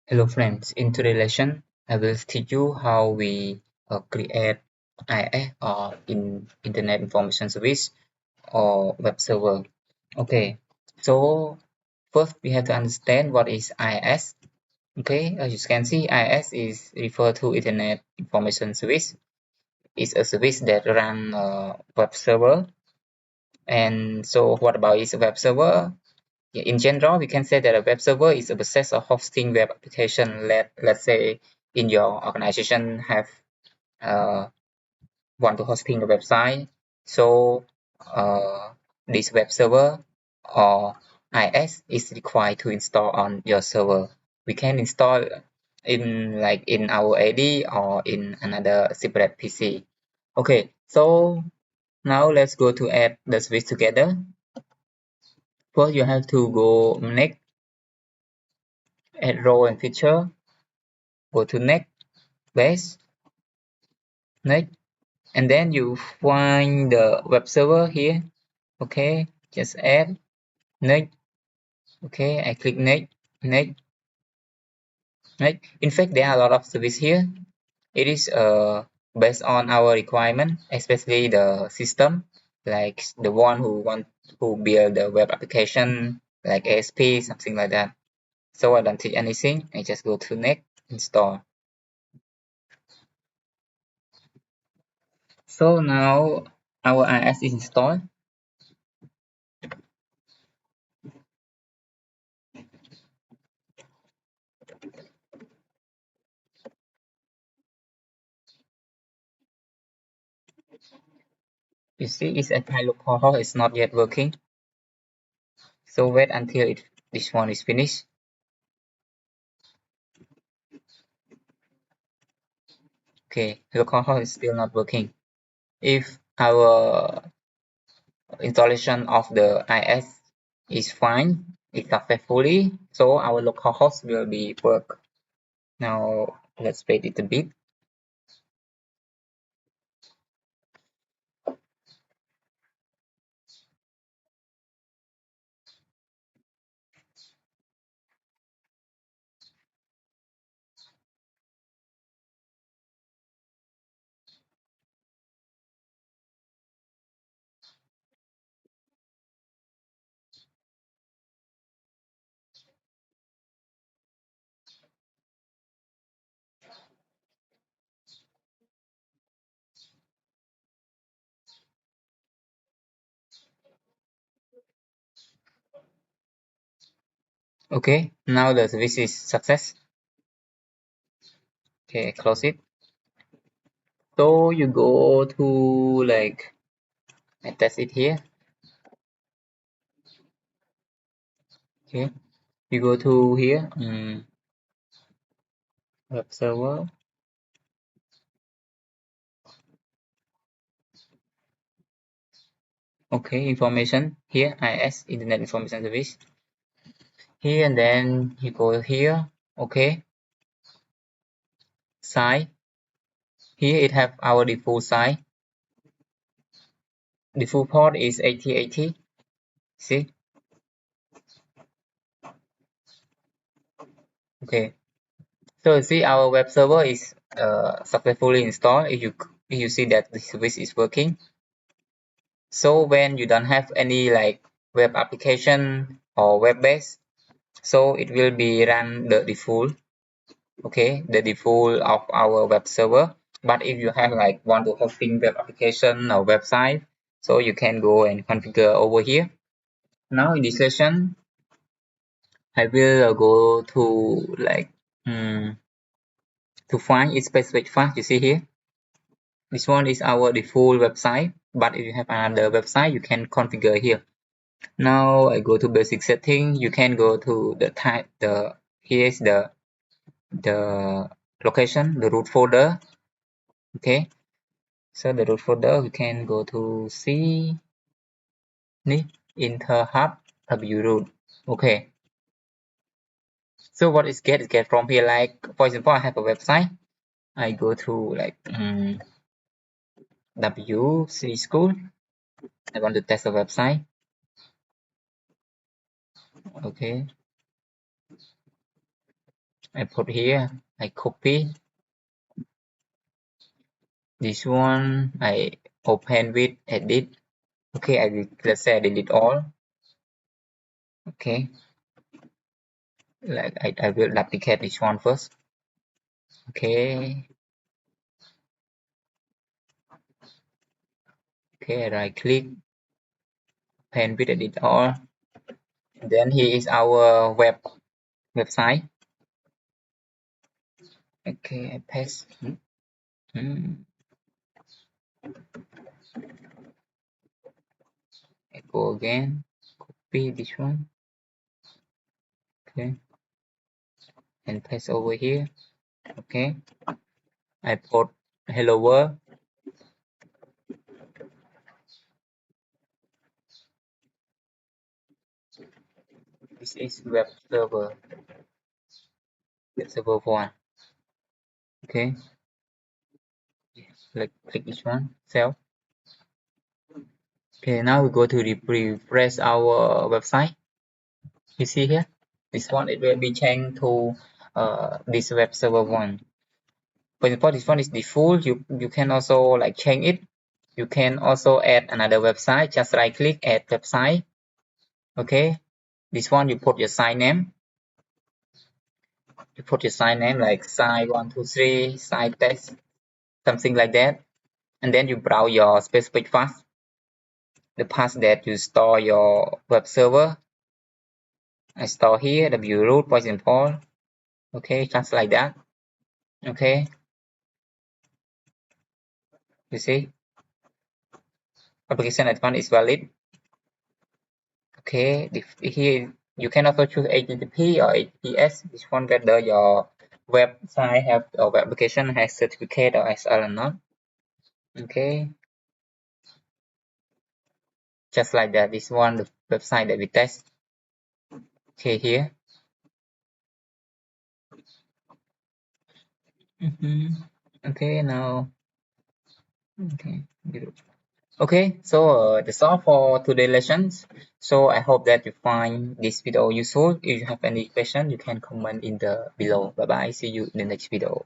Hello friends, in today's lesson, I will teach you how we create IIS or Internet Information Service or web server. Okay, so first we have to understand what is IIS. Okay, as you can see, IIS is referred to Internet Information Service. It's a service that run web server. And so what about is a web server? In general, we can say that a web server is a process of hosting web application. Let's say in your organization have uh, want to hosting a website. So this web server or IIS is required to install on your server. We can install in our AD or in another separate PC. Okay, so now let's go to add the switch together. First, you have to go next, add role and feature. Go to next, base, next, and then you find the web server here. Okay, just add next. Okay, I click next, next, next. In fact, there are a lot of service here. It is based on our requirement, especially the system, like the one who build the web application, like ASP, something like that. So I don't take anything. I just go to next, install. So now our IIS is installed. You see, it's a kind localhost is not yet working. So wait until this one is finished. Okay, localhost is still not working. If our installation of the IIS is fine, it's successfully, so our localhost will be work. Now let's wait it a bit. Okay, now the service is success. Okay, close it. So you go to like I test it here. Okay, you go to here, web server. Okay, information here, IIS Internet Information Service. Here and then you go here. Okay, size. Here it have our default size. Default port is 8080. See? Okay. So see our web server is successfully installed. If you see that the service is working. So when you don't have any like web application or web base, so it will be run the default. Okay, the default of our web server. But if you have like want to hosting web application or website, so you can go and configure over here. Now in this session, I will go to like to find its specific file. You see here, this one is our default website. But if you have another website, you can configure here. Now I go to basic setting. You can go to the type. Here is the location, the root folder. Okay, so the root folder we can go to C interhub wroot. Okay, so what is get from here, like for example I have a website. I go to like W school. I want to test a website. Okay, I put here, I copy this one, I open with edit. Okay, let's say I delete all. Okay, like I will duplicate this one first. Okay, right click, open with edit all. Then here is our website. Okay, I paste. I go again, copy this one. Okay, and paste over here. Okay, I put hello world. This is web server 1. Okay, click this one, save. Okay, now we go to refresh our website. You see here, this one it will be changed to this web server 1. For example, this one is default. You can also like change it. You can also add another website. Just right click, add website. Okay, this one you put your site name. You put your site name like site 123, site test, something like that. And then you browse your specific path, the path that you store your web server. I store here w root, for example. Okay, just like that. Okay, you see, application advanced is valid. Okay, here you can also choose HTTP or IIS. This one whether your website have or web application has certificate or SL or not. Okay, just like that. This one the website that we test. Okay, here. Okay, now. Okay. Okay, so that's all for today's lessons. So I hope that you find this video useful. If you have any question, you can comment in the below. Bye bye. See you in the next video.